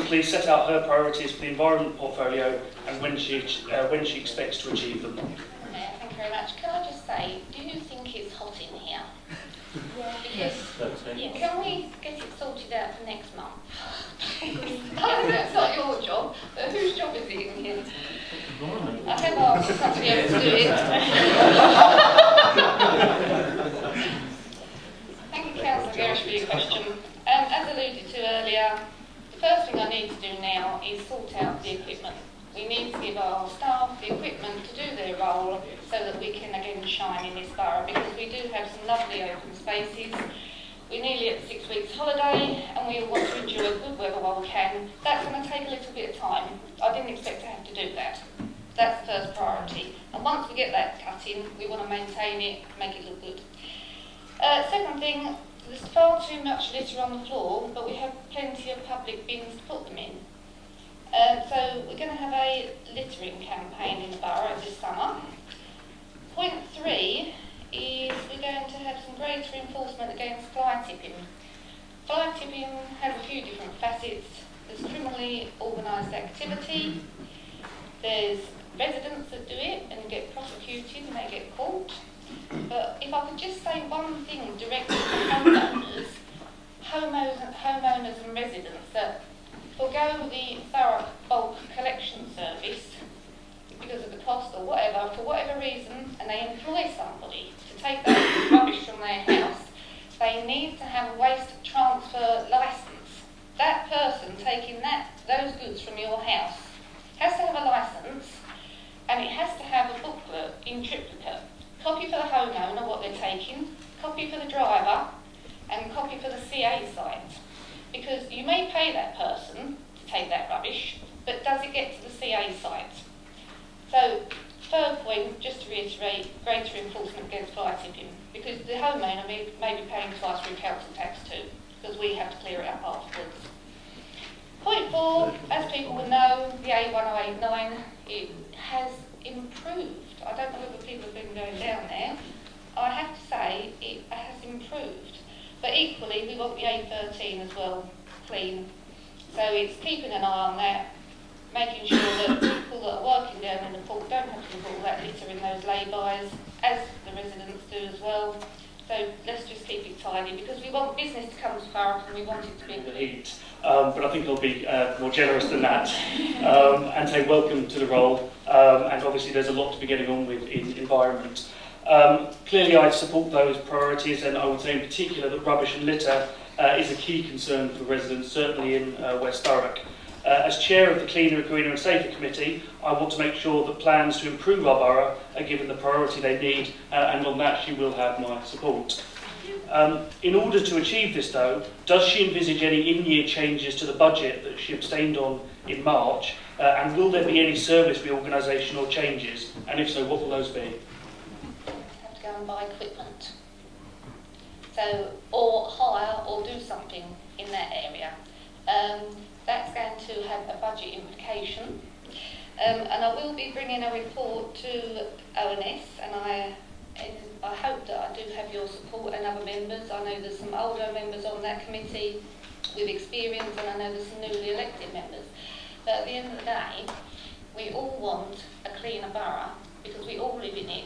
please set out her priorities for the environment portfolio and when she expects to achieve them. Yeah, thank you very much. Can I just say, do you think it's hot in here? Because, can we get it sorted out for next month? I know that's not your job, but whose job is it in here? I have asked somebody else to do it. Thank you, Councillor Garish, for your question. As alluded to earlier, the first thing I need to do now is sort out the equipment. We need to give our staff the equipment to do their role so that we can again shine in this borough, because we do have some lovely open spaces. We're nearly at 6 weeks holiday and we want to enjoy good weather while we can. That's going to take a little bit of time. I didn't expect to have to do that. That's the first priority. And once we get that cut in, we want to maintain it, make it look good. Second thing, there's far too much litter on the floor, but we have plenty of public bins to put them in. So we're going to have a littering campaign in the borough this summer. Point 3 is we're going to have some greater enforcement against fly tipping. Fly tipping has a few different facets. There's criminally organised activity, there's residents that do it and get prosecuted and they get caught. But if I could just say one thing directly to homeowners and residents, that forgo the Thurrock bulk collection service because of the cost or whatever, for whatever reason, and they employ somebody to take that rubbish from their house, they need to have a waste transfer licence. That person taking those goods from your house has to have a licence, and it has to have a booklet in triplicate. Copy for the homeowner what they're taking, copy for the driver, and copy for the CA site. Because you may pay that person to take that rubbish, but does it get to the CA site? So, third point, just to reiterate, greater enforcement against fly tipping, because the homeowner may be paying twice through council tax too, because we have to clear it up afterwards. Point 4, as people will know, the A1089, it has improved. I don't know whether people have been going down there. I have to say it has improved. But equally, we want the A13 as well clean. So it's keeping an eye on that, making sure that people that are working down in the port don't have to put all that litter in those lay-bys, as the residents do as well. So let's just keep it tidy, because we want business to come to Thurrock and we want it to be the heat. But I think I'll be more generous than that and say welcome to the role. And obviously there's a lot to be getting on with in environment. Clearly I support those priorities, and I would say in particular that rubbish and litter is a key concern for residents, certainly in West Thurrock. As chair of the Cleaner, Greener and Safer Committee, I want to make sure that plans to improve our borough are given the priority they need, and on that she will have my support. In order to achieve this though, does she envisage any in-year changes to the budget that she abstained on in March, and will there be any service reorganisation or changes, and if so, what will those be? Have to go and buy equipment. So, or hire or do something in that area. That's going to have a budget implication. And I will be bringing a report to ONS, and I hope that I do have your support and other members. I know there's some older members on that committee with experience, and I know there's some newly elected members. But at the end of the day, we all want a cleaner borough because we all live in it,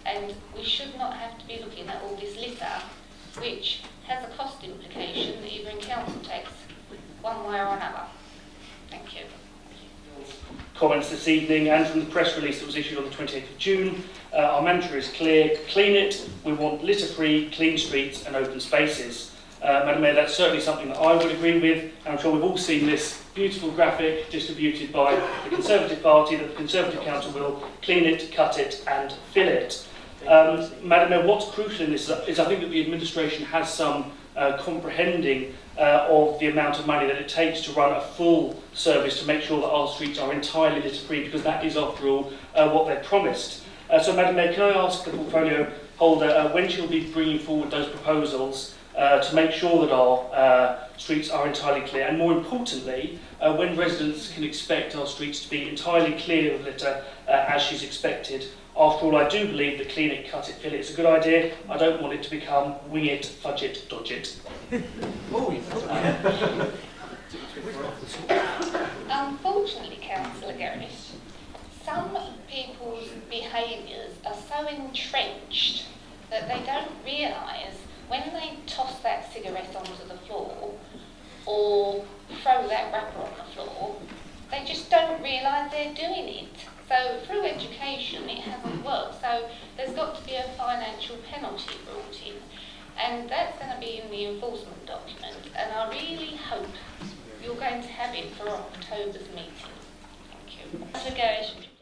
and we should not have to be looking at all this litter, which has a cost implication either in council tax, one way or another. Thank you. Comments this evening, and from the press release that was issued on the 28th of June, our mantra is clear: clean it. We want litter-free, clean streets and open spaces. Madam Mayor, that's certainly something that I would agree with, and I'm sure we've all seen this beautiful graphic distributed by the Conservative Party that the Conservative Council will clean it, cut it and fill it. Madam Mayor, what's crucial in this is I think that the administration has some comprehending of the amount of money that it takes to run a full service to make sure that our streets are entirely litter-free, because that is, after all, what they're promised. So, Madam Mayor, can I ask the portfolio holder when she'll be bringing forward those proposals to make sure that our streets are entirely clear, and more importantly, when residents can expect our streets to be entirely clear of litter as she's expected. After all, I do believe that clean it, cut it, fill it is a good idea. I don't want it to become wing it, fudge it, dodge it. Unfortunately, Councillor Gerrish, some people's behaviours are so entrenched that they don't realise when they toss that cigarette onto the floor or throw that wrapper on the floor, they just don't realise they're doing it. So through education it hasn't worked, so there's got to be a financial penalty brought in, and that's going to be in the enforcement document, and I really hope you're going to have it for October's meeting. Thank you. Councillor Gerrish.